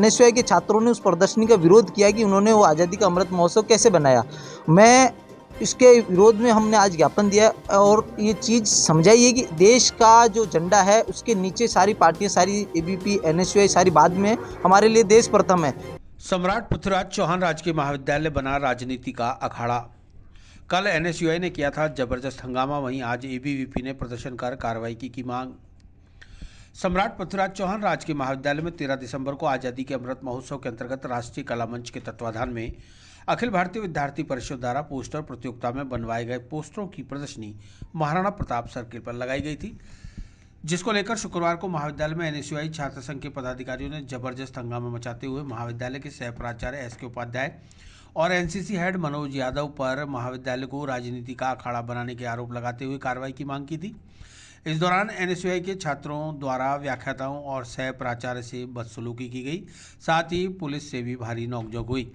NSUI के छात्रों ने उस प्रदर्शनी का विरोध किया कि उन्होंने वो आज़ादी का अमृत महोत्सव कैसे बनाया। मैं इसके विरोध में हमने आज ज्ञापन दिया और ये चीज़ समझाई है कि देश का जो झंडा है उसके नीचे सारी पार्टियां, सारी एबीपी, एनएसयूआई सारी बाद में, हमारे लिए देश प्रथम है। सम्राट पृथ्वीराज चौहान राजकीय महाविद्यालय बना राजनीति का अखाड़ा। कल एनएसयूआई ने किया था जबरदस्त हंगामा, वहीं आज एबीवीपी ने प्रदर्शन कर कार्रवाई की मांग। सम्राट पृथ्वीराज चौहान राजकीय महाविद्यालय में 13 दिसंबर को आज़ादी के अमृत महोत्सव के अंतर्गत राष्ट्रीय कला मंच के तत्वाधान में अखिल भारतीय विद्यार्थी परिषद द्वारा पोस्टर प्रतियोगिता में बनवाए गए पोस्टरों की प्रदर्शनी महाराणा प्रताप सर्किल पर लगाई गई थी, जिसको लेकर शुक्रवार को महाविद्यालय में एनएसयूआई छात्र संघ के पदाधिकारियों ने जबरदस्त हंगामा मचाते हुए महाविद्यालय के सह प्राचार्य एसके उपाध्याय और एनसीसी हेड मनोज यादव पर महाविद्यालय को राजनीति का अखाड़ा बनाने के आरोप लगाते हुए कार्रवाई की मांग की थी। इस दौरान एनएसयूआई के छात्रों द्वारा व्याख्याताओं और सह प्राचार्य से बदसलूकी की गई, साथ ही पुलिस से भी भारी नोकझोंक हुई।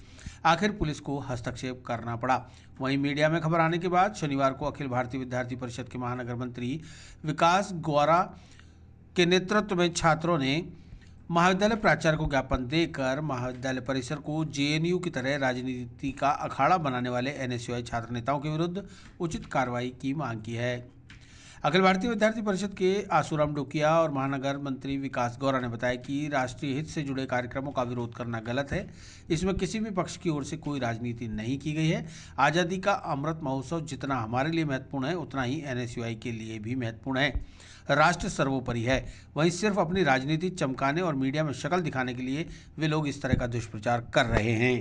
आखिर पुलिस को हस्तक्षेप करना पड़ा। वहीं मीडिया में खबर आने के बाद शनिवार को अखिल भारतीय विद्यार्थी परिषद के महानगर मंत्री विकास गोरा के नेतृत्व में छात्रों ने महाविद्यालय प्राचार्य को ज्ञापन देकर महाविद्यालय परिसर को जेएनयू की तरह राजनीति का अखाड़ा बनाने वाले एनएसयूआई छात्र नेताओं के विरुद्ध उचित कार्रवाई की मांग की है। अखिल भारतीय विद्यार्थी परिषद के आसूराम डोकिया और महानगर मंत्री विकास गौरा ने बताया कि राष्ट्रीय हित से जुड़े कार्यक्रमों का विरोध करना गलत है। इसमें किसी भी पक्ष की ओर से कोई राजनीति नहीं की गई है। आज़ादी का अमृत महोत्सव जितना हमारे लिए महत्वपूर्ण है, उतना ही एनएसयूआई के लिए भी महत्वपूर्ण है। राष्ट्र सर्वोपरि है। वहीं सिर्फ अपनी राजनीति चमकाने और मीडिया में शक्ल दिखाने के लिए वे लोग इस तरह का दुष्प्रचार कर रहे हैं।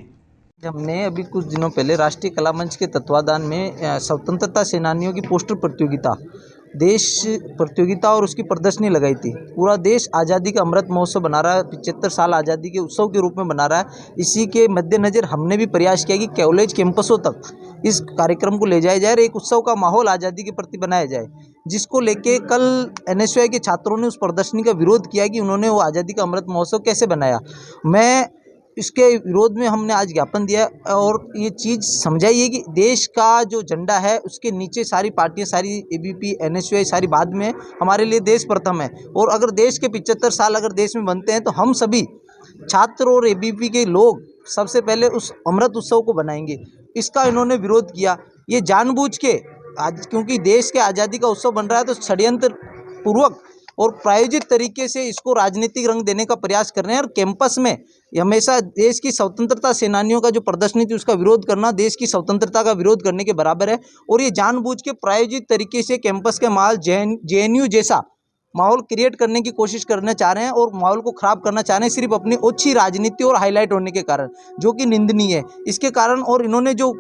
हमने अभी कुछ दिनों पहले राष्ट्रीय कला मंच के तत्वाधान में स्वतंत्रता सेनानियों की पोस्टर प्रतियोगिता, देश प्रतियोगिता और उसकी प्रदर्शनी लगाई थी। पूरा देश आज़ादी का अमृत महोत्सव बना रहा है, 75 साल आज़ादी के उत्सव के रूप में बना रहा है। इसी के मद्देनज़र हमने भी प्रयास किया कि कॉलेज कैंपसों तक इस कार्यक्रम को ले जाया जाए और एक उत्सव का माहौल आज़ादी के प्रति बनाया जाए, जिसको लेके कल एनएसयूआई के छात्रों ने उस प्रदर्शनी का विरोध किया कि उन्होंने वो आज़ादी का अमृत महोत्सव कैसे बनाया। मैं इसके विरोध में हमने आज ज्ञापन दिया और ये चीज़ समझाई है कि देश का जो झंडा है उसके नीचे सारी पार्टियां, सारी एबीपी, एनएसयूआई सारी बाद में, हमारे लिए देश प्रथम है। और अगर देश के 75 साल अगर देश में बनते हैं तो हम सभी छात्र और एबीपी के लोग सबसे पहले उस अमृत उत्सव को बनाएंगे। इसका इन्होंने विरोध किया। ये जानबूझ के आज, क्योंकि देश के आज़ादी का उत्सव बन रहा है, तो षड्यंत्र पूर्वक और प्रायोजित तरीके से इसको राजनीतिक रंग देने का प्रयास कर रहे हैं। और कैंपस में हमेशा देश की स्वतंत्रता सेनानियों का जो प्रदर्शनी थी उसका विरोध करना देश की स्वतंत्रता का विरोध करने के बराबर है। और ये जानबूझ के प्रायोजित तरीके से कैंपस के माहौल जेएनयू जैसा माहौल क्रिएट करने की कोशिश करना चाह रहे हैं और माहौल को खराब करना चाह रहे हैं, सिर्फ अपनी ओछी राजनीति और हाईलाइट होने के कारण, जो कि निंदनीय है। इसके कारण और इन्होंने जो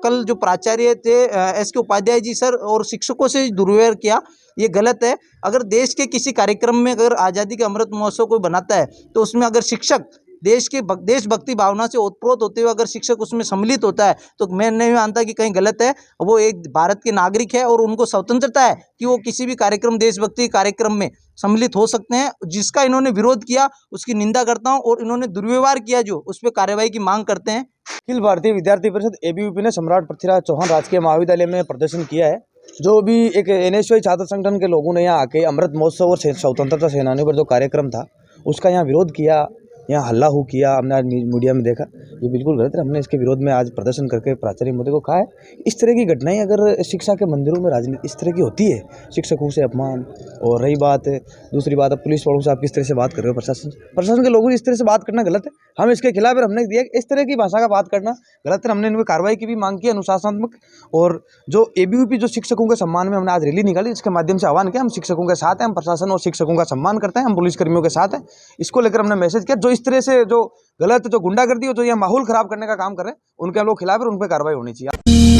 कल जो प्राचार्य थे एसके उपाध्याय जी सर और शिक्षकों से दुर्व्यवहार किया, ये गलत है। अगर देश के किसी कार्यक्रम में अगर आज़ादी का अमृत महोत्सव कोई बनाता है तो उसमें अगर शिक्षक देशभक्ति भावना से ओतप्रोत होते हुए अगर शिक्षक उसमें सम्मिलित होता है तो मैं नहीं मानता कि कहीं गलत है। वो एक भारत के नागरिक है और उनको स्वतंत्रता है कि वो किसी भी कार्यक्रम, देशभक्ति कार्यक्रम में सम्मिलित हो सकते हैं। जिसका इन्होंने विरोध किया उसकी निंदा करता हूं और इन्होंने दुर्व्यवहार किया जो उस पर कार्रवाई की मांग करते हैं। अखिल भारतीय विद्यार्थी परिषद एबीवीपी ने सम्राट पृथ्वीराज चौहान राजकीय महाविद्यालय में प्रदर्शन किया है। जो भी एक एनएसयूआई छात्र संगठन के लोगों ने यहाँ आके अमृत महोत्सव और स्वतंत्रता सेनानियों पर जो कार्यक्रम था उसका यहाँ विरोध किया, यहाँ हल्ला हो किया, हमने आज मीडिया में देखा। ये बिल्कुल गलत है। हमने इसके विरोध में आज प्रदर्शन करके प्राचार्य महोदय को कहा है, इस तरह की घटनाएं अगर शिक्षा के मंदिरों में राजनीति इस तरह की होती है, शिक्षकों से अपमान, और रही बात दूसरी बात, पुलिस वालों से आप किस तरह से बात कर रहे हो, प्रशासन के लोगों से इस तरह से बात करना गलत है। हम इसके खिलाफ हमने दिया इस तरह की भाषा का बात करना गलत है। हमने इनमें कार्रवाई की भी मांग की अनुशासनात्मक। और जो एबीवीपी जो शिक्षकों के सम्मान में हमने आज रैली निकाली, इसके माध्यम से आह्वान किया, हम शिक्षकों के साथ हैं, हम प्रशासन और शिक्षकों का सम्मान करते हैं, हम पुलिसकर्मियों के साथ हैं। इसको लेकर हमने मैसेज किया, जो इस तरह से जो गलत, जो गुंडागर्दी हो, जो यह माहौल खराब करने का काम कर रहे हैं, उनके हम लोग खिलाफ है, उन पर कार्रवाई होनी चाहिए।